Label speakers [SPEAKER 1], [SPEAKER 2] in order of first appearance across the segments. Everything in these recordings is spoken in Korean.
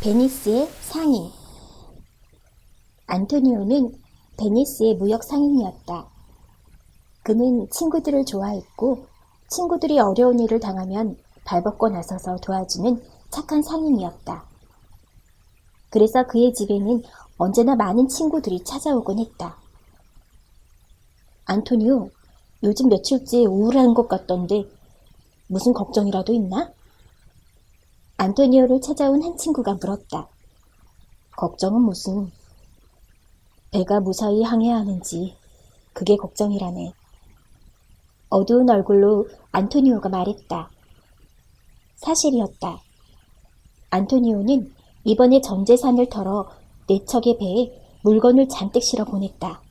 [SPEAKER 1] 베니스의 상인. 안토니오는 베니스의 무역 상인이었다. 그는 친구들을 좋아했고 친구들이 어려운 일을 당하면 발벗고 나서서 도와주는 착한 상인이었다. 그래서 그의 집에는 언제나 많은 친구들이 찾아오곤 했다. 안토니오, 요즘 며칠째 우울한 것 같던데 무슨 걱정이라도 있나? 안토니오를 찾아온 한 친구가 물었다. 걱정은 무슨? 배가 무사히 항해야 하는지 그게 걱정이라네. 어두운 얼굴로 안토니오가 말했다. 사실이었다. 안토니오는 이번에 전 재산을 털어 네 척의 배에 물건을 잔뜩 실어 보냈다.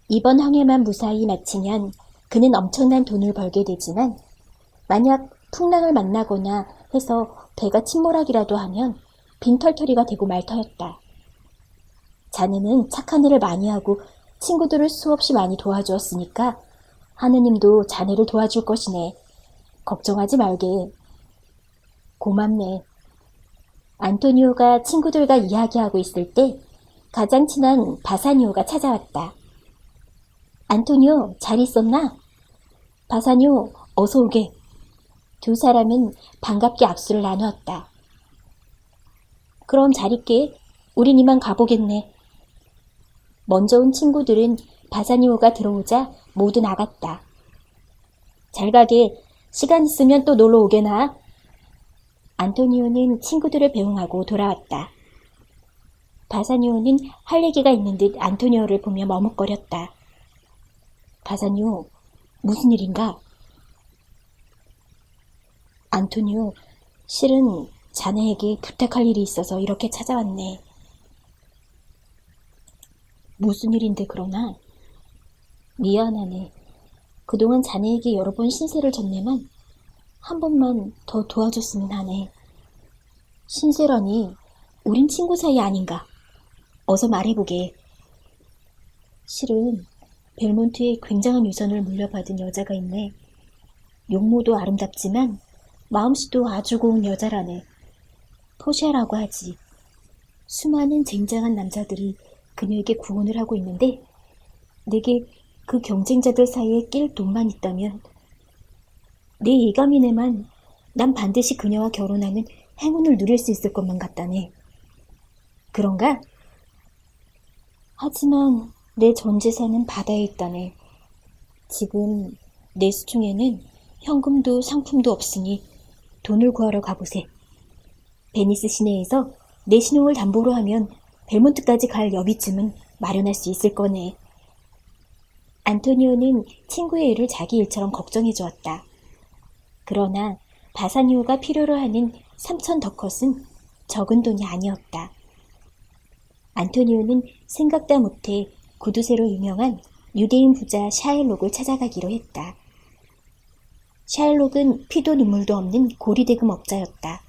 [SPEAKER 1] 이번 항해만 무사히 마치면 그는 엄청난 돈을 벌게 되지만 만약 풍랑을 만나거나 해서 배가 침몰하기라도 하면 빈털터리가 되고 말 터였다. 자네는 착한 일을 많이 하고 친구들을 수없이 많이 도와주었으니까 하느님도 자네를 도와줄 것이네. 걱정하지 말게. 고맙네. 안토니오가 친구들과 이야기하고 있을 때 가장 친한 바사니오가 찾아왔다. 안토니오, 잘 있었나? 바사니오, 어서 오게. 두 사람은 반갑게 악수를 나누었다. 그럼 잘 있게. 우린 이만 가보겠네. 먼저 온 친구들은 바사니오가 들어오자 모두 나갔다. 잘 가게. 시간 있으면 또 놀러 오게나. 안토니오는 친구들을 배웅하고 돌아왔다. 바사니오는 할 얘기가 있는 듯 안토니오를 보며 머뭇거렸다. 바사니오, 무슨 일인가? 안토니오, 실은 자네에게 부탁할 일이 있어서 이렇게 찾아왔네. 무슨 일인데 그러나? 미안하네. 그동안 자네에게 여러 번 신세를 졌네만 한 번만 더 도와줬으면 하네. 신세라니, 우린 친구 사이 아닌가? 어서 말해보게. 실은 벨몬트에 굉장한 유산을 물려받은 여자가 있네. 용모도 아름답지만 마음씨도 아주 고운 여자라네. 포샤라고 하지. 수많은 쟁쟁한 남자들이 그녀에게 구원을 하고 있는데 내게 그 경쟁자들 사이에 낄 돈만 있다면 내 예감이네만 난 반드시 그녀와 결혼하는 행운을 누릴 수 있을 것만 같다네. 그런가? 하지만 내 전 재산은 바다에 있다네. 지금 내 수중에는 현금도 상품도 없으니 돈을 구하러 가보세. 베니스 시내에서 내 신용을 담보로 하면 벨몬트까지 갈 여비쯤은 마련할 수 있을 거네. 안토니오는 친구의 일을 자기 일처럼 걱정해 주었다. 그러나 바사니오가 필요로 하는 3,000 더컷은 적은 돈이 아니었다. 안토니오는 생각다 못해 구두쇠로 유명한 유대인 부자 샤일록을 찾아가기로 했다. 샤일록은 피도 눈물도 없는 고리대금 업자였다.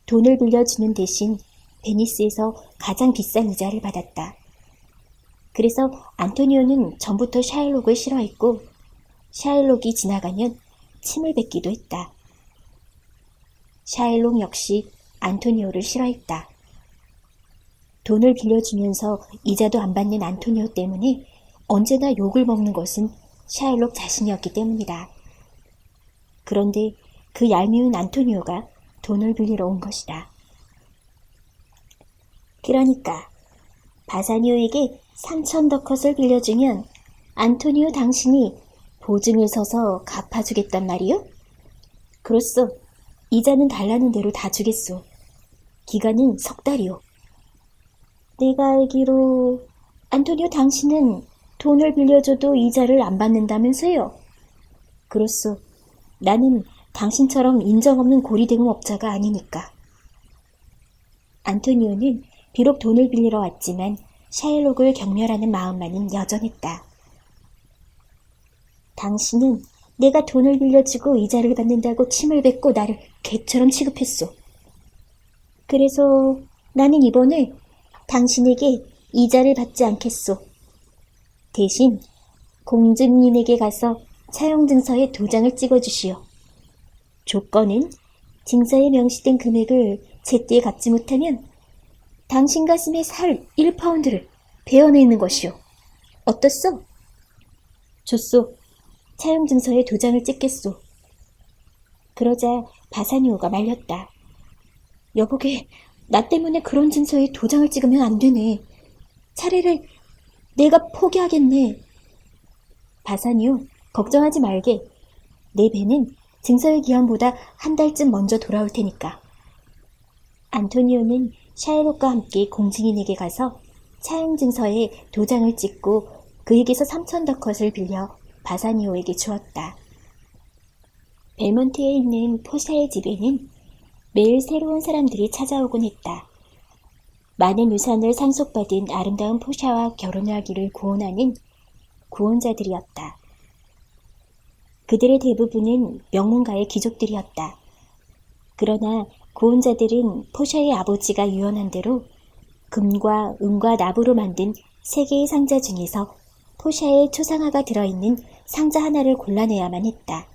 [SPEAKER 1] 돈을 빌려주는 대신 베니스에서 가장 비싼 이자를 받았다. 그래서 안토니오는 전부터 샤일록을 싫어했고 샤일록이 지나가면 침을 뱉기도 했다. 샤일록 역시 안토니오를 싫어했다. 돈을 빌려주면서 이자도 안 받는 안토니오 때문에 언제나 욕을 먹는 것은 샤일록 자신이었기 때문이다. 그런데 그 얄미운 안토니오가 돈을 빌리러 온 것이다. 그러니까 바사니오에게 3,000 더컷을 빌려주면 안토니오 당신이 보증을 서서 갚아주겠단 말이요? 그렇소. 이자는 달라는 대로 다 주겠소. 기간은 3달이요. 내가 알기로 안토니오 당신은 돈을 빌려줘도 이자를 안 받는다면서요? 그렇소. 나는 당신처럼 인정 없는 고리대금 업자가 아니니까. 안토니오는 비록 돈을 빌리러 왔지만 샤일록을 경멸하는 마음만은 여전했다. 당신은 내가 돈을 빌려주고 이자를 받는다고 침을 뱉고 나를 개처럼 취급했소. 그래서 나는 이번에 당신에게 이자를 받지 않겠소. 대신 공증인에게 가서 차용증서에 도장을 찍어주시오. 조건은 증서에 명시된 금액을 제때에 갚지 못하면 당신 가슴에 살 1파운드를 베어내는 것이오. 어떻소? 좋소. 차용증서에 도장을 찍겠소. 그러자 바사니오가 말렸다. 여보게, 나 때문에 그런 증서에 도장을 찍으면 안 되네. 차례를 내가 포기하겠네. 바사니오, 걱정하지 말게. 내 배는 증서의 기한보다 한 달쯤 먼저 돌아올 테니까. 안토니오는 샤일록과 함께 공증인에게 가서 차용증서에 도장을 찍고 그에게서 3,000더컷을 빌려 바사니오에게 주었다. 벨몬트에 있는 포샤의 집에는 매일 새로운 사람들이 찾아오곤 했다. 많은 유산을 상속받은 아름다운 포샤와 결혼을 하기를 구원하는 구원자들이었다. 그들의 대부분은 명문가의 귀족들이었다. 그러나 구원자들은 포샤의 아버지가 유언한 대로 금과 은과 나무로 만든 3개의 상자 중에서 포샤의 초상화가 들어있는 상자 하나를 골라내야만 했다.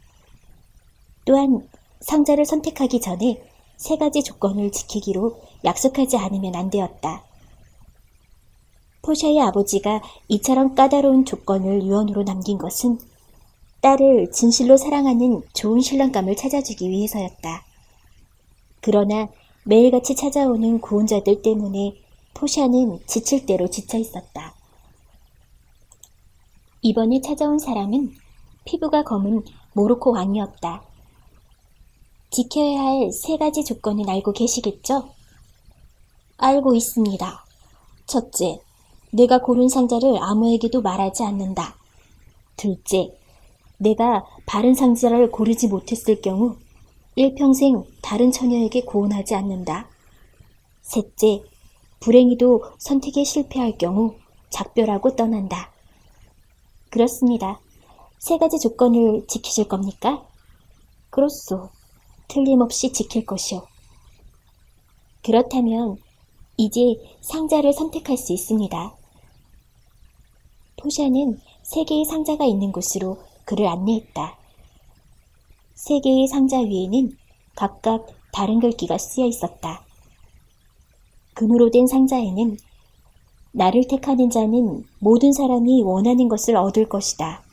[SPEAKER 1] 또한 상자를 선택하기 전에 3가지 조건을 지키기로 약속하지 않으면 안 되었다. 포샤의 아버지가 이처럼 까다로운 조건을 유언으로 남긴 것은 딸을 진실로 사랑하는 좋은 신랑감을 찾아주기 위해서였다. 그러나 매일같이 찾아오는 구원자들 때문에 포샤는 지칠 대로 지쳐 있었다. 이번에 찾아온 사람은 피부가 검은 모로코 왕이었다. 지켜야 할 3가지 조건은 알고 계시겠죠? 알고 있습니다. 첫째, 내가 고른 상자를 아무에게도 말하지 않는다. 둘째, 내가 바른 상자를 고르지 못했을 경우 일평생 다른 처녀에게 고혼하지 않는다. 셋째, 불행히도 선택에 실패할 경우 작별하고 떠난다. 그렇습니다. 3가지 조건을 지키실 겁니까? 그렇소. 틀림없이 지킬 것이오. 그렇다면 이제 상자를 선택할 수 있습니다. 포샤는 3개의 상자가 있는 곳으로 그를 안내했다. 3개의 상자 위에는 각각 다른 글귀가 쓰여 있었다. 금으로 된 상자에는 나를 택하는 자는 모든 사람이 원하는 것을 얻을 것이다.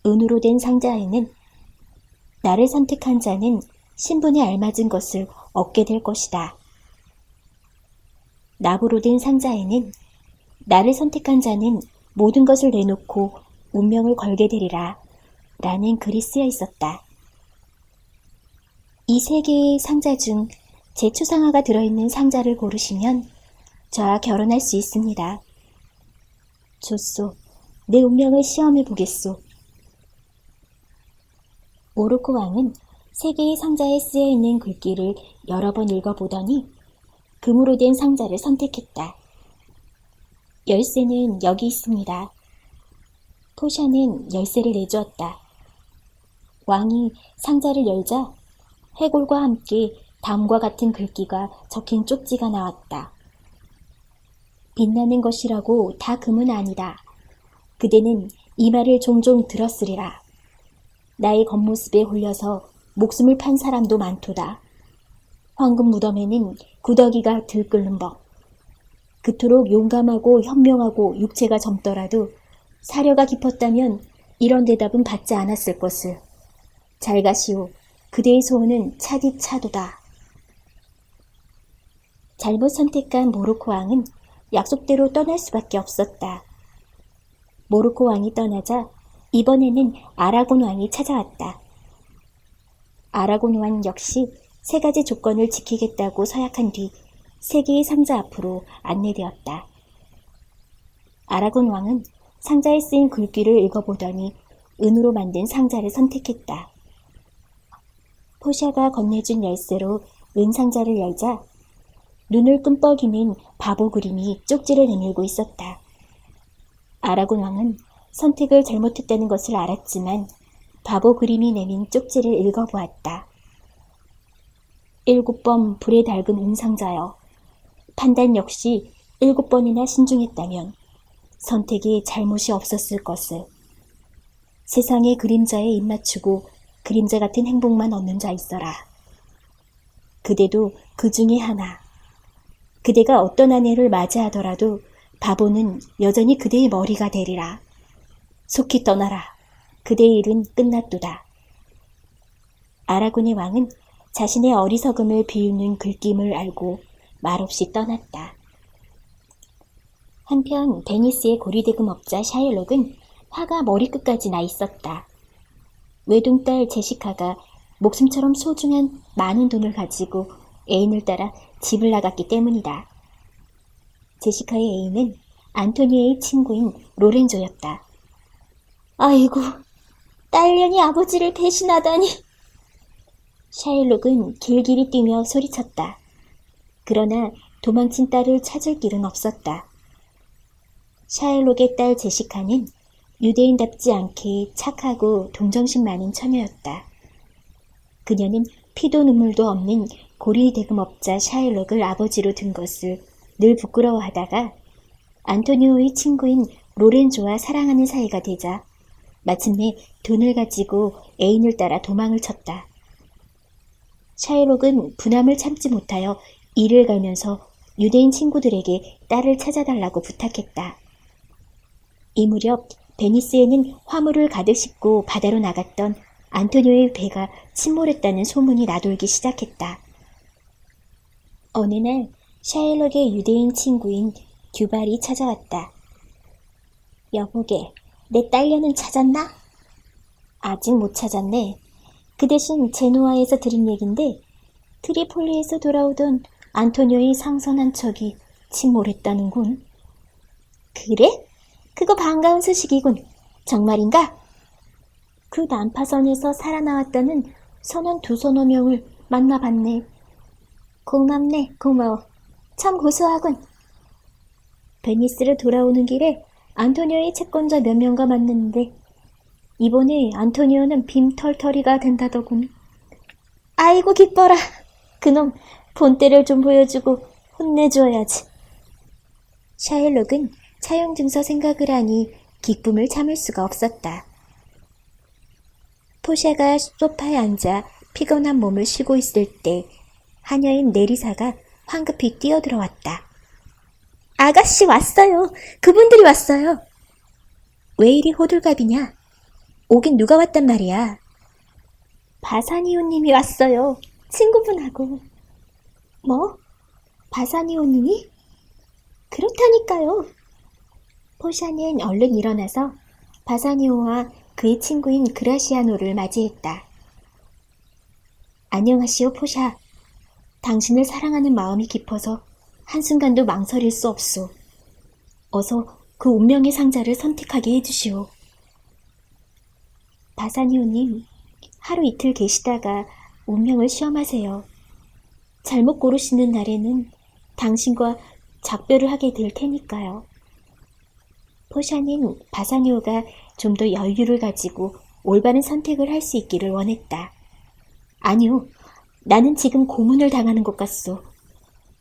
[SPEAKER 1] 은으로 된 상자에는 나를 선택한 자는 신분에 알맞은 것을 얻게 될 것이다. 나무로 된 상자에는 나를 선택한 자는 모든 것을 내놓고 운명을 걸게 되리라 라는 글이 쓰여 있었다. 이 3개의 상자 중 제 초상화가 들어있는 상자를 고르시면 저와 결혼할 수 있습니다. 좋소. 내 운명을 시험해 보겠소. 모로코 왕은 3개의 상자에 쓰여 있는 글귀를 여러 번 읽어보더니 금으로 된 상자를 선택했다. 열쇠는 여기 있습니다. 포샤는 열쇠를 내주었다. 왕이 상자를 열자 해골과 함께 다음과 같은 글귀가 적힌 쪽지가 나왔다. 빛나는 것이라고 다 금은 아니다. 그대는 이 말을 종종 들었으리라. 나의 겉모습에 홀려서 목숨을 판 사람도 많도다. 황금 무덤에는 구더기가 들끓는 법. 그토록 용감하고 현명하고 육체가 젊더라도 사려가 깊었다면 이런 대답은 받지 않았을 것을. 잘 가시오. 그대의 소원은 차디 차도다. 잘못 선택한 모로코 왕은 약속대로 떠날 수밖에 없었다. 모로코 왕이 떠나자 이번에는 아라곤 왕이 찾아왔다. 아라곤 왕 역시 3가지 조건을 지키겠다고 서약한 뒤 3개의 상자 앞으로 안내되었다. 아라곤 왕은 상자에 쓰인 글귀를 읽어보더니 은으로 만든 상자를 선택했다. 포샤가 건네준 열쇠로 은 상자를 열자 눈을 끔뻑이는 바보 그림이 쪽지를 내밀고 있었다. 아라곤 왕은 선택을 잘못했다는 것을 알았지만 바보 그림이 내민 쪽지를 읽어보았다. 7번 불에 달군 은상자여. 판단 역시 7번이나 신중했다면 선택이 잘못이 없었을 것을. 세상의 그림자에 입맞추고 그림자 같은 행복만 얻는 자 있어라. 그대도 그 중에 하나. 그대가 어떤 아내를 맞이하더라도 바보는 여전히 그대의 머리가 되리라. 속히 떠나라. 그대의 일은 끝났도다. 아라곤의 왕은 자신의 어리석음을 비우는 글낌을 알고 말없이 떠났다. 한편 베니스의 고리대금 업자 샤일록은 화가 머리끝까지 나 있었다. 외동딸 제시카가 목숨처럼 소중한 많은 돈을 가지고 애인을 따라 집을 나갔기 때문이다. 제시카의 애인은 안토니오의 친구인 로렌조였다. 아이고, 딸년이 아버지를 배신하다니. 샤일록은 길길이 뛰며 소리쳤다. 그러나 도망친 딸을 찾을 길은 없었다. 샤일록의 딸 제시카는 유대인답지 않게 착하고 동정심 많은 처녀였다. 그녀는 피도 눈물도 없는 고리대금업자 샤일록을 아버지로 둔 것을 늘 부끄러워하다가 안토니오의 친구인 로렌조와 사랑하는 사이가 되자 마침내 돈을 가지고 애인을 따라 도망을 쳤다. 샤일록은 분함을 참지 못하여 이를 갈면서 유대인 친구들에게 딸을 찾아달라고 부탁했다. 이 무렵 베니스에는 화물을 가득 싣고 바다로 나갔던 안토니오의 배가 침몰했다는 소문이 나돌기 시작했다. 어느 날 샤일록의 유대인 친구인 듀발이 찾아왔다. 여보게, 내 딸려는 찾았나? 아직 못 찾았네. 그 대신 제노아에서 들은 얘긴데 트리폴리에서 돌아오던 안토니오의 상선 한 척이 침몰했다는군. 그래? 그거 반가운 소식이군. 정말인가? 그 난파선에서 살아나왔다는 선원 2~3명을 만나봤네. 고맙네, 고마워. 참 고소하군. 베니스로 돌아오는 길에 안토니오의 채권자 몇 명과 만났는데 이번에 안토니오는 빔털터리가 된다더군. 아이고 기뻐라. 그놈 본때를 좀 보여주고 혼내줘야지. 샤일록은 차용증서 생각을 하니 기쁨을 참을 수가 없었다. 포샤가 소파에 앉아 피곤한 몸을 쉬고 있을 때 하녀인 네리사가 황급히 뛰어들어왔다. 아가씨 왔어요. 그분들이 왔어요. 왜 이리 호들갑이냐? 오긴 누가 왔단 말이야? 바사니오님이 왔어요. 친구분하고. 뭐? 바사니오님이? 그렇다니까요. 포샤는 얼른 일어나서 바사니오와 그의 친구인 그라시아노를 맞이했다. 안녕하시오, 포샤. 당신을 사랑하는 마음이 깊어서 한순간도 망설일 수 없소. 어서 그 운명의 상자를 선택하게 해주시오. 바사니오님, 하루 이틀 계시다가 운명을 시험하세요. 잘못 고르시는 날에는 당신과 작별을 하게 될 테니까요. 포샤는 바사니오가 좀 더 여유를 가지고 올바른 선택을 할 수 있기를 원했다. 아니요, 나는 지금 고문을 당하는 것 같소.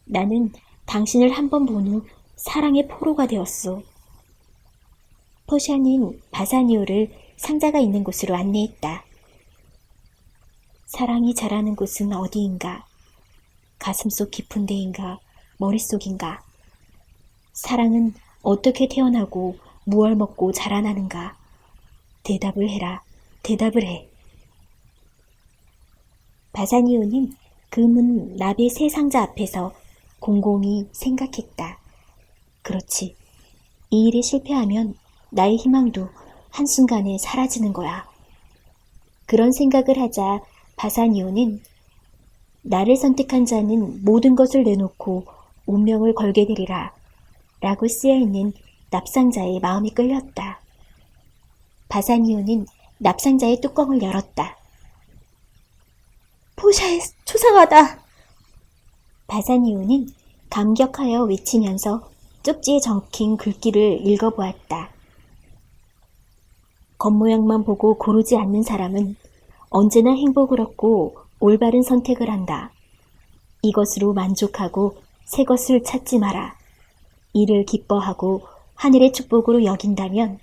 [SPEAKER 1] 나는 당신을 한 번 본 후 사랑의 포로가 되었소. 포샤는 바사니오를 상자가 있는 곳으로 안내했다. 사랑이 자라는 곳은 어디인가? 가슴속 깊은 데인가? 머릿속인가? 사랑은 어떻게 태어나고 무얼 먹고 자라나는가? 대답을 해라. 대답을 해. 바사니오는 금은 나비의 새 상자 앞에서 곰곰이 생각했다. 그렇지. 이 일에 실패하면 나의 희망도 한순간에 사라지는 거야. 그런 생각을 하자 바사니오는 나를 선택한 자는 모든 것을 내놓고 운명을 걸게 되리라 라고 쓰여있는 납상자의 마음이 끌렸다. 바사니오는 납상자의 뚜껑을 열었다. 포샤의 초상하다. 바사니오는 감격하여 외치면서 쪽지에 적힌 글귀를 읽어보았다. 겉모양만 보고 고르지 않는 사람은 언제나 행복을 얻고 올바른 선택을 한다. 이것으로 만족하고 새 것을 찾지 마라. 이를 기뻐하고 하늘의 축복으로 여긴다면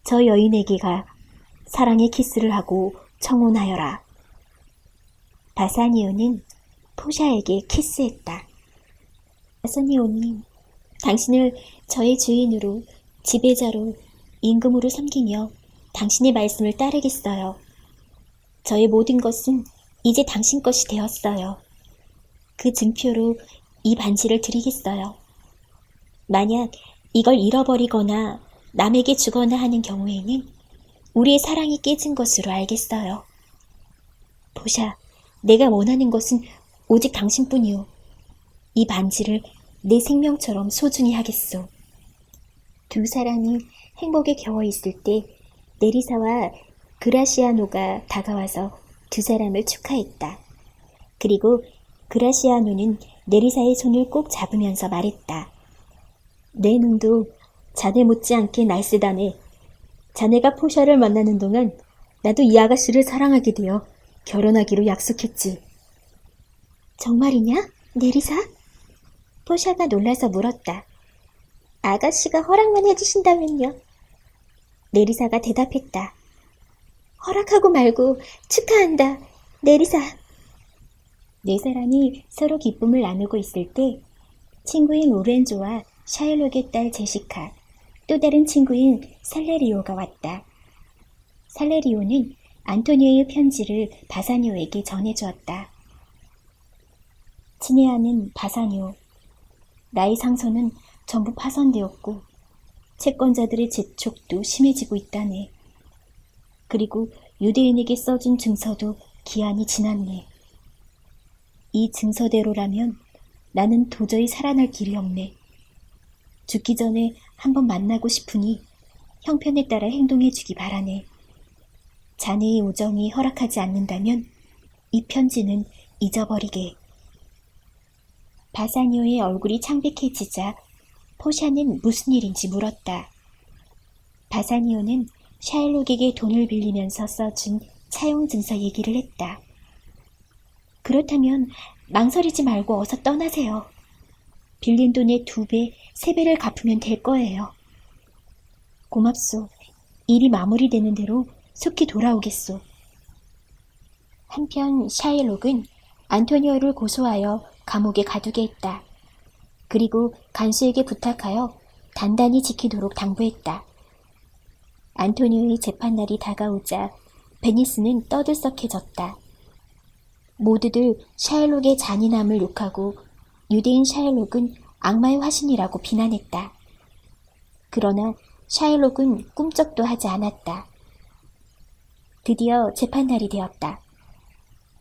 [SPEAKER 1] 저 여인에게가 사랑의 키스를 하고 청혼하여라. 바사니오는 포샤에게 키스했다. 바사니오님, 당신을 저의 주인으로, 지배자로, 임금으로 섬기며 당신의 말씀을 따르겠어요. 저의 모든 것은 이제 당신 것이 되었어요. 그 증표로 이 반지를 드리겠어요. 만약 이걸 잃어버리거나 남에게 주거나 하는 경우에는 우리의 사랑이 깨진 것으로 알겠어요. 포샤, 내가 원하는 것은 오직 당신뿐이오. 이 반지를 내 생명처럼 소중히 하겠소. 두 사람이 행복에 겨워 있을 때 네리사와 그라시아노가 다가와서 두 사람을 축하했다. 그리고 그라시아노는 네리사의 손을 꼭 잡으면서 말했다. 내 눈도 자네 못지않게 날쌔다네. 자네가 포샤를 만나는 동안 나도 이 아가씨를 사랑하게 되어 결혼하기로 약속했지. 정말이냐, 네리사? 포샤가 놀라서 물었다. 아가씨가 허락만 해주신다면요. 네리사가 대답했다. 허락하고 말고 축하한다, 네리사. 네 사람이 서로 기쁨을 나누고 있을 때 친구인 로렌조와 샤일록의 딸 제시카, 또 다른 친구인 살레리오가 왔다. 살레리오는 안토니오의 편지를 바사니오에게 전해주었다. 친애하는 바사니오, 나의 상선은 전부 파손되었고 채권자들의 재촉도 심해지고 있다네. 그리고 유대인에게 써준 증서도 기한이 지났네. 이 증서대로라면 나는 도저히 살아날 길이 없네. 죽기 전에 한번 만나고 싶으니 형편에 따라 행동해주기 바라네. 자네의 우정이 허락하지 않는다면 이 편지는 잊어버리게. 바사니오의 얼굴이 창백해지자 포샤는 무슨 일인지 물었다. 바사니오는 샤일록에게 돈을 빌리면서 써준 차용 증서 얘기를 했다. 그렇다면 망설이지 말고 어서 떠나세요. 빌린 돈의 2배, 3배를 갚으면 될 거예요. 고맙소. 일이 마무리되는 대로 속히 돌아오겠소. 한편 샤일록은 안토니오를 고소하여 감옥에 가두게 했다. 그리고 간수에게 부탁하여 단단히 지키도록 당부했다. 안토니오의 재판날이 다가오자 베니스는 떠들썩해졌다. 모두들 샤일록의 잔인함을 욕하고 유대인 샤일록은 악마의 화신이라고 비난했다. 그러나 샤일록은 꿈쩍도 하지 않았다. 드디어 재판날이 되었다.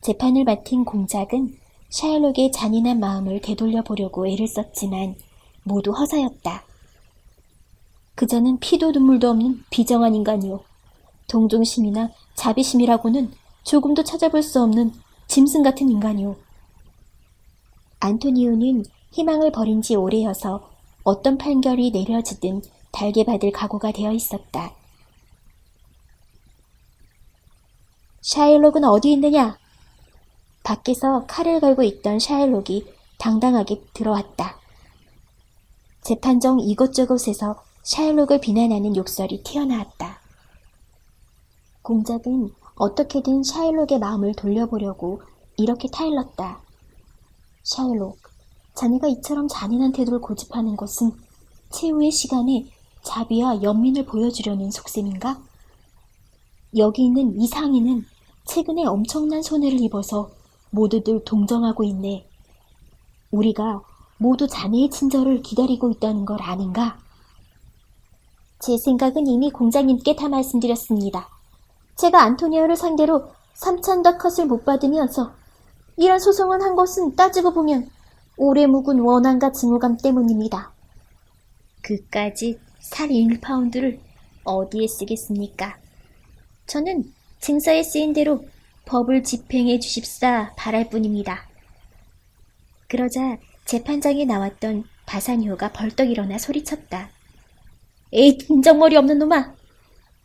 [SPEAKER 1] 재판을 맡은 공작은 샤일록의 잔인한 마음을 되돌려 보려고 애를 썼지만 모두 허사였다. 그자는 피도 눈물도 없는 비정한 인간이요. 동정심이나 자비심이라고는 조금도 찾아볼 수 없는 짐승 같은 인간이요. 안토니오는 희망을 버린 지 오래여서 어떤 판결이 내려지든 달게 받을 각오가 되어 있었다. 샤일록은 어디 있느냐? 밖에서 칼을 걸고 있던 샤일록이 당당하게 들어왔다. 재판정 이곳저곳에서 샤일록을 비난하는 욕설이 튀어나왔다. 공작은 어떻게든 샤일록의 마음을 돌려보려고 이렇게 타일렀다. 샤일록, 자네가 이처럼 잔인한 태도를 고집하는 것은 최후의 시간에 자비와 연민을 보여주려는 속셈인가? 여기 있는 이 상인은 최근에 엄청난 손해를 입어서 모두들 동정하고 있네. 우리가 모두 자네의 친절을 기다리고 있다는 걸 아닌가? 제 생각은 이미 공장님께 다 말씀드렸습니다. 제가 안토니오를 상대로 3,000더컷을 못 받으면서 이런 소송을 한 것은 따지고 보면 오래 묵은 원한과 증오감 때문입니다. 그까짓 살 1파운드를 어디에 쓰겠습니까? 저는 증서에 쓰인 대로 법을 집행해 주십사 바랄 뿐입니다. 그러자 재판장에 나왔던 바사니오가 벌떡 일어나 소리쳤다. 에이, 인정머리 없는 놈아!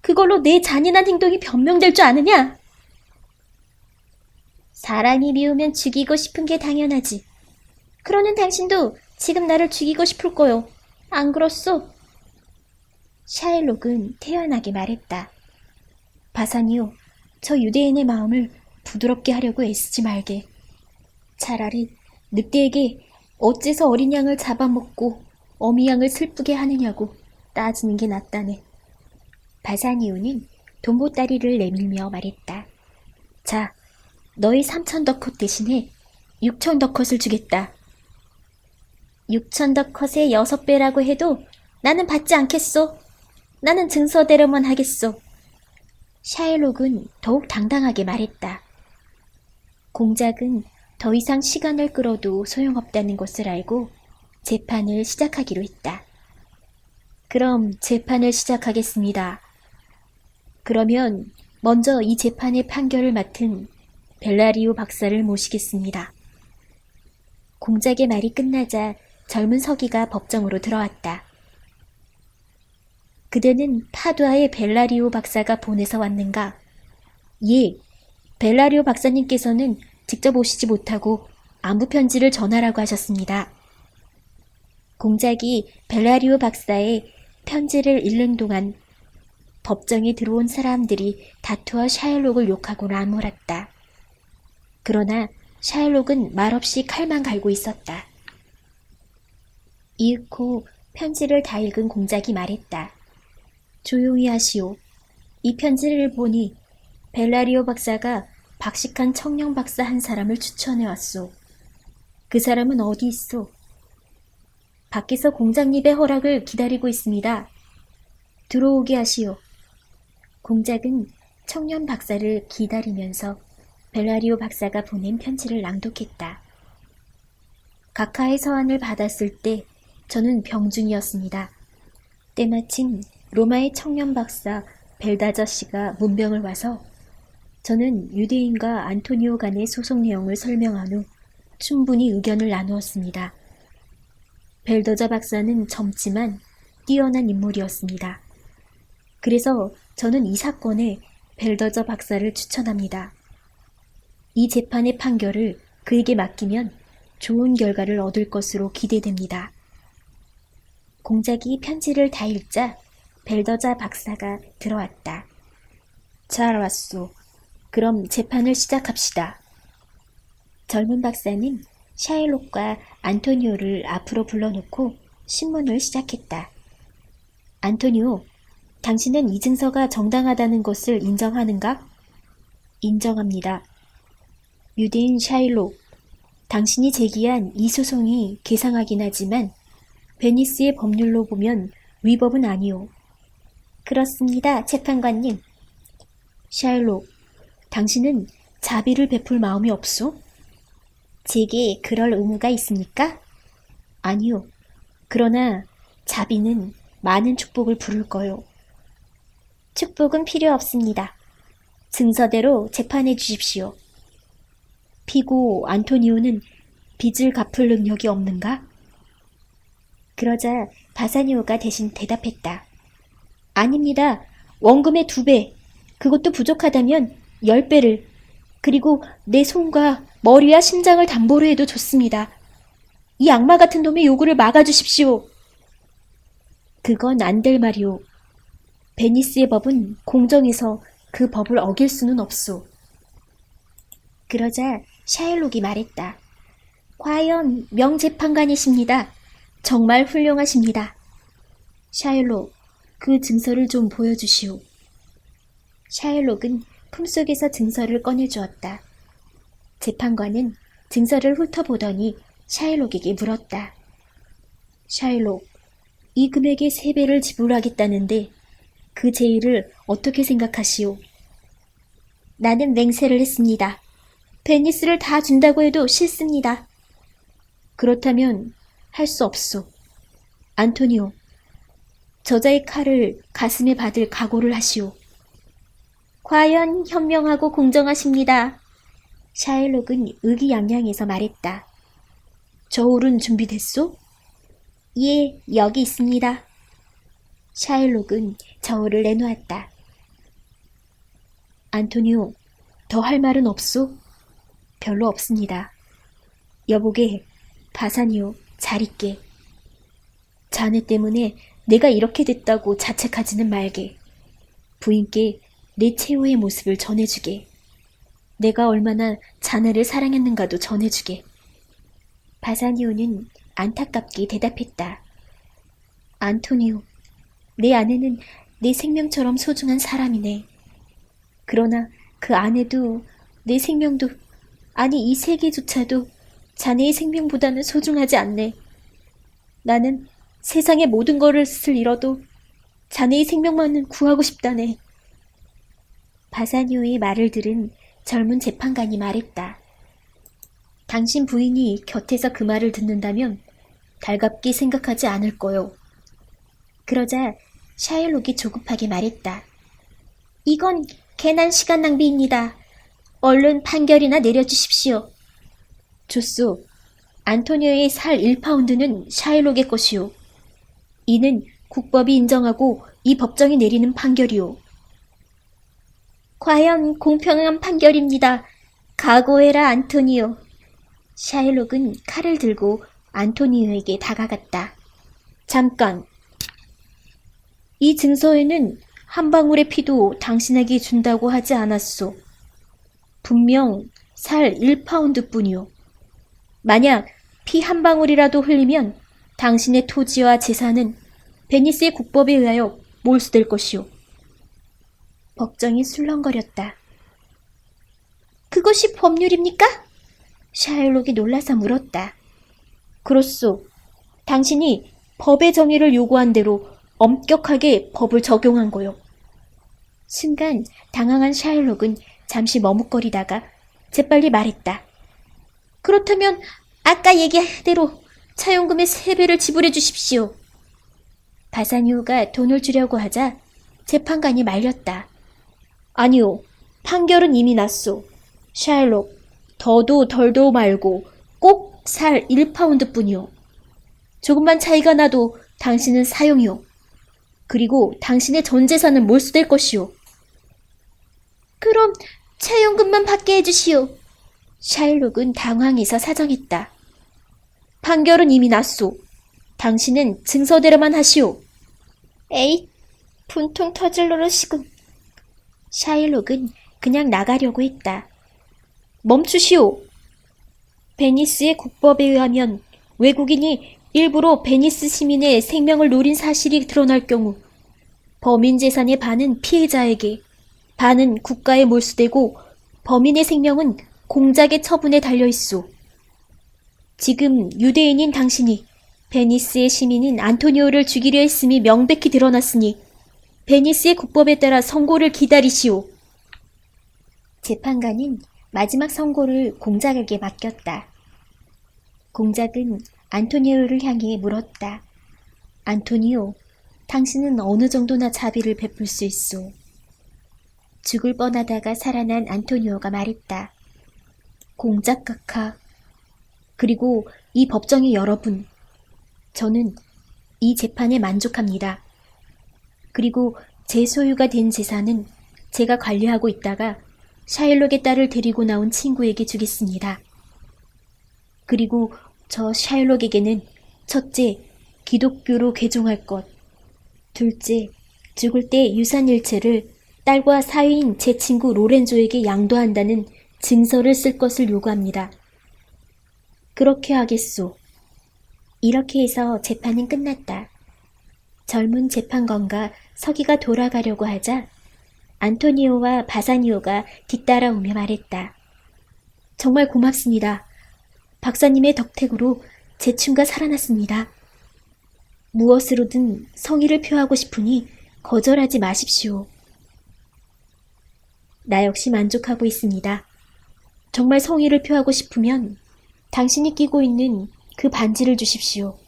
[SPEAKER 1] 그걸로 내 잔인한 행동이 변명될 줄 아느냐? 사람이 미우면 죽이고 싶은 게 당연하지. 그러는 당신도 지금 나를 죽이고 싶을 거요. 안 그렇소? 샤일록은 태연하게 말했다. 바사니오, 저 유대인의 마음을 부드럽게 하려고 애쓰지 말게. 차라리 늑대에게 어째서 어린 양을 잡아먹고 어미 양을 슬프게 하느냐고 따지는 게 낫다네. 바사니오는 돈보따리를 내밀며 말했다. 자, 너의 3,000더컷 대신에 6,000더컷을 주겠다. 6,000더컷의 6배라고 해도 나는 받지 않겠소. 나는 증서대로만 하겠소. 샤일록은 더욱 당당하게 말했다. 공작은 더 이상 시간을 끌어도 소용없다는 것을 알고 재판을 시작하기로 했다. 그럼 재판을 시작하겠습니다. 그러면 먼저 이 재판의 판결을 맡은 벨라리오 박사를 모시겠습니다. 공작의 말이 끝나자 젊은 서기가 법정으로 들어왔다. 그대는 파두아의 벨라리오 박사가 보내서 왔는가? 예, 벨라리오 박사님께서는 직접 오시지 못하고 안부 편지를 전하라고 하셨습니다. 공작이 벨라리오 박사의 편지를 읽는 동안 법정에 들어온 사람들이 다투어 샤일록을 욕하고 나무랐다. 그러나 샤일록은 말없이 칼만 갈고 있었다. 읽고 편지를 다 읽은 공작이 말했다. 조용히 하시오. 이 편지를 보니 벨라리오 박사가 박식한 청년 박사 한 사람을 추천해왔소. 그 사람은 어디 있소? 밖에서 공작님의 허락을 기다리고 있습니다. 들어오게 하시오. 공작은 청년 박사를 기다리면서 벨라리오 박사가 보낸 편지를 낭독했다. 각하의 서한을 받았을 때 저는 병중이었습니다. 때마침 로마의 청년 박사 벨다저 씨가 문병을 와서 저는 유대인과 안토니오 간의 소송 내용을 설명한 후 충분히 의견을 나누었습니다. 벨다저 박사는 젊지만 뛰어난 인물이었습니다. 그래서 저는 이 사건에 벨다저 박사를 추천합니다. 이 재판의 판결을 그에게 맡기면 좋은 결과를 얻을 것으로 기대됩니다. 공작이 편지를 다 읽자 벨다저 박사가 들어왔다. 잘 왔소. 그럼 재판을 시작합시다. 젊은 박사는 샤일록과 안토니오를 앞으로 불러놓고 신문을 시작했다. 안토니오, 당신은 이 증서가 정당하다는 것을 인정하는가? 인정합니다. 유대인 샤일록, 당신이 제기한 이 소송이 개상하긴 하지만 베니스의 법률로 보면 위법은 아니오. 그렇습니다, 재판관님. 샤일록, 당신은 자비를 베풀 마음이 없소? 제게 그럴 의무가 있습니까? 아니요. 그러나 자비는 많은 축복을 부를 거요. 축복은 필요 없습니다. 증서대로 재판해 주십시오. 피고 안토니오는 빚을 갚을 능력이 없는가? 그러자 바사니오가 대신 대답했다. 아닙니다. 원금의 2배, 그것도 부족하다면 10배를, 그리고 내 손과 머리와 심장을 담보로 해도 좋습니다. 이 악마 같은 놈의 요구를 막아주십시오. 그건 안 될 말이오. 베니스의 법은 공정해서 그 법을 어길 수는 없소. 그러자 샤일록이 말했다. 과연 명재판관이십니다. 정말 훌륭하십니다. 샤일록, 그 증서를 좀 보여주시오. 샤일록은 품속에서 증서를 꺼내주었다. 재판관은 증서를 훑어보더니 샤일록에게 물었다. 샤일록, 이 금액의 3배를 지불하겠다는데 그 제의를 어떻게 생각하시오? 나는 맹세를 했습니다. 베니스를 다 준다고 해도 싫습니다. 그렇다면 할 수 없소. 안토니오, 저자의 칼을 가슴에 받을 각오를 하시오. 과연 현명하고 공정하십니다. 샤일록은 의기양양해서 말했다. 저울은 준비됐소? 예, 여기 있습니다. 샤일록은 저울을 내놓았다. 안토니오, 더 할 말은 없소? 별로 없습니다. 여보게, 바사니오, 잘 있게. 자네 때문에 내가 이렇게 됐다고 자책하지는 말게. 부인께 내 최후의 모습을 전해주게. 내가 얼마나 자네를 사랑했는가도 전해주게. 바사니오는 안타깝게 대답했다. 안토니오, 내 아내는 내 생명처럼 소중한 사람이네. 그러나 그 아내도 내 생명도, 아니 이 세계조차도 자네의 생명보다는 소중하지 않네. 나는 세상의 모든 것을 잃어도 자네의 생명만은 구하고 싶다네. 바사니오의 말을 들은 젊은 재판관이 말했다. 당신 부인이 곁에서 그 말을 듣는다면 달갑게 생각하지 않을 거요. 그러자 샤일록이 조급하게 말했다. 이건 괜한 시간 낭비입니다. 얼른 판결이나 내려주십시오. 좋소. 안토니오의 살 1파운드는 샤일록의 것이오. 이는 국법이 인정하고 이 법정이 내리는 판결이오. 과연 공평한 판결입니다. 각오해라, 안토니오. 샤일록은 칼을 들고 안토니오에게 다가갔다. 잠깐. 이 증서에는 한 방울의 피도 당신에게 준다고 하지 않았소. 분명 살 1파운드뿐이오. 만약 피 한 방울이라도 흘리면 당신의 토지와 재산은 베니스의 국법에 의하여 몰수될 것이오. 법정이 술렁거렸다. 그것이 법률입니까? 샤일록이 놀라서 물었다. 그렇소. 당신이 법의 정의를 요구한 대로 엄격하게 법을 적용한 거요. 순간 당황한 샤일록은 잠시 머뭇거리다가 재빨리 말했다. 그렇다면 아까 얘기한 대로 차용금의 3배를 지불해 주십시오. 바사니오가 돈을 주려고 하자 재판관이 말렸다. 아니요. 판결은 이미 났소. 샤일록, 더도 덜도 말고 꼭 살 1파운드뿐이요. 조금만 차이가 나도 당신은 사형이요. 그리고 당신의 전 재산은 몰수될 것이오. 그럼 차용금만 받게 해주시오. 샤일록은 당황해서 사정했다. 판결은 이미 났소. 당신은 증서대로만 하시오. 에이, 분통 터질 노릇이군. 샤일록은 그냥 나가려고 했다. 멈추시오. 베니스의 국법에 의하면 외국인이 일부러 베니스 시민의 생명을 노린 사실이 드러날 경우 범인 재산의 반은 피해자에게, 반은 국가에 몰수되고 범인의 생명은 공작의 처분에 달려있소. 지금 유대인인 당신이 베니스의 시민인 안토니오를 죽이려 했음이 명백히 드러났으니 베니스의 국법에 따라 선고를 기다리시오. 재판관은 마지막 선고를 공작에게 맡겼다. 공작은 안토니오를 향해 물었다. 안토니오, 당신은 어느 정도나 자비를 베풀 수 있소? 죽을 뻔하다가 살아난 안토니오가 말했다. 공작 각하, 그리고 이 법정의 여러분, 저는 이 재판에 만족합니다. 그리고 제 소유가 된 재산은 제가 관리하고 있다가 샤일록의 딸을 데리고 나온 친구에게 주겠습니다. 그리고 저 샤일록에게는 첫째, 기독교로 개종할 것, 둘째, 죽을 때 유산 일체를 딸과 사위인 제 친구 로렌조에게 양도한다는 증서를 쓸 것을 요구합니다. 그렇게 하겠소. 이렇게 해서 재판은 끝났다. 젊은 재판관과 서기가 돌아가려고 하자 안토니오와 바사니오가 뒤따라오며 말했다. 정말 고맙습니다. 박사님의 덕택으로 제 춤가 살아났습니다. 무엇으로든 성의를 표하고 싶으니 거절하지 마십시오. 나 역시 만족하고 있습니다. 정말 성의를 표하고 싶으면 당신이 끼고 있는 그 반지를 주십시오.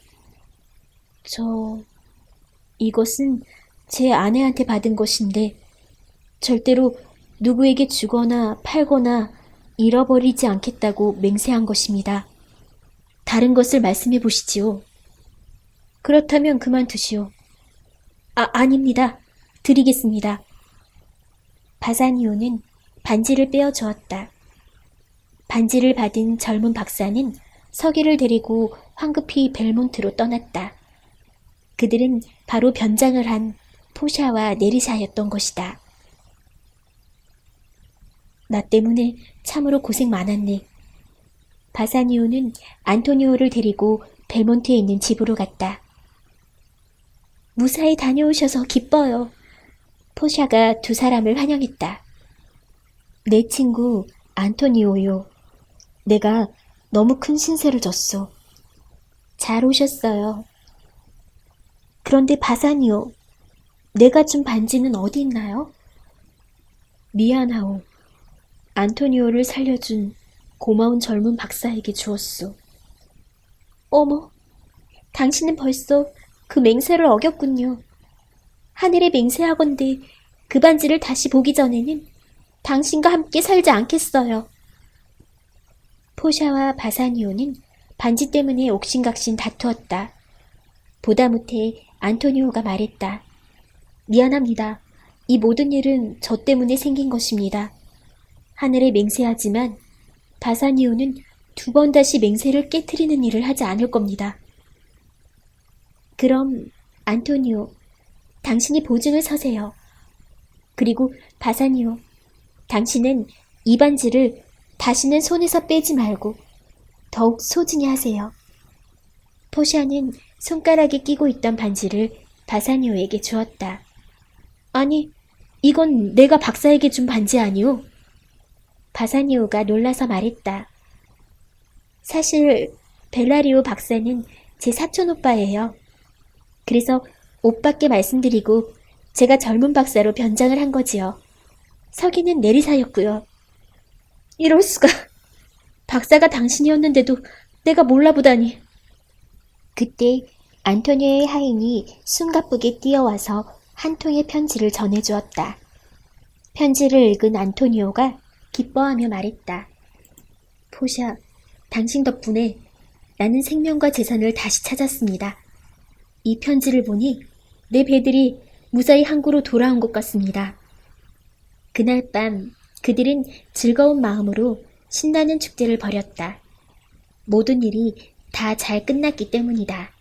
[SPEAKER 1] 이것은 제 아내한테 받은 것인데 절대로 누구에게 주거나 팔거나 잃어버리지 않겠다고 맹세한 것입니다. 다른 것을 말씀해 보시지요. 그렇다면 그만두시오. 아닙니다. 드리겠습니다. 바사니오는 반지를 빼어주었다. 반지를 받은 젊은 박사는 서기를 데리고 황급히 벨몬트로 떠났다. 그들은 바로 변장을 한 포샤와 네리샤였던 것이다. 나 때문에 참으로 고생 많았네. 바사니오는 안토니오를 데리고 벨몬트에 있는 집으로 갔다. 무사히 다녀오셔서 기뻐요. 포샤가 두 사람을 환영했다. 내 친구 안토니오요. 내가 너무 큰 신세를 졌어. 잘 오셨어요. 그런데 바사니오, 내가 준 반지는 어디 있나요? 미안하오. 안토니오를 살려준 고마운 젊은 박사에게 주었소. 어머, 당신은 벌써 그 맹세를 어겼군요. 하늘에 맹세하건대 그 반지를 다시 보기 전에는 당신과 함께 살지 않겠어요. 포샤와 바사니오는 반지 때문에 옥신각신 다투었다. 보다 못해 안토니오가 말했다. 미안합니다. 이 모든 일은 저 때문에 생긴 것입니다. 하늘에 맹세하지만 바사니오는 두 번 다시 맹세를 깨트리는 일을 하지 않을 겁니다. 그럼 안토니오, 당신이 보증을 서세요. 그리고 바사니오, 당신은 이 반지를 다시는 손에서 빼지 말고 더욱 소중히 하세요. 포샤는 손가락에 끼고 있던 반지를 바사니오에게 주었다. 아니, 이건 내가 박사에게 준 반지 아니오? 바사니오가 놀라서 말했다. 사실 벨라리오 박사는 제 사촌 오빠예요. 그래서 오빠께 말씀드리고 제가 젊은 박사로 변장을 한 거지요. 서기는 내리사였고요. 이럴 수가. 박사가 당신이었는데도 내가 몰라보다니. 그때 안토니오의 하인이 숨가쁘게 뛰어와서 한 통의 편지를 전해주었다. 편지를 읽은 안토니오가 기뻐하며 말했다. 포샤, 당신 덕분에 나는 생명과 재산을 다시 찾았습니다. 이 편지를 보니 내 배들이 무사히 항구로 돌아온 것 같습니다. 그날 밤 그들은 즐거운 마음으로 신나는 축제를 벌였다. 모든 일이 다 잘 끝났기 때문이다.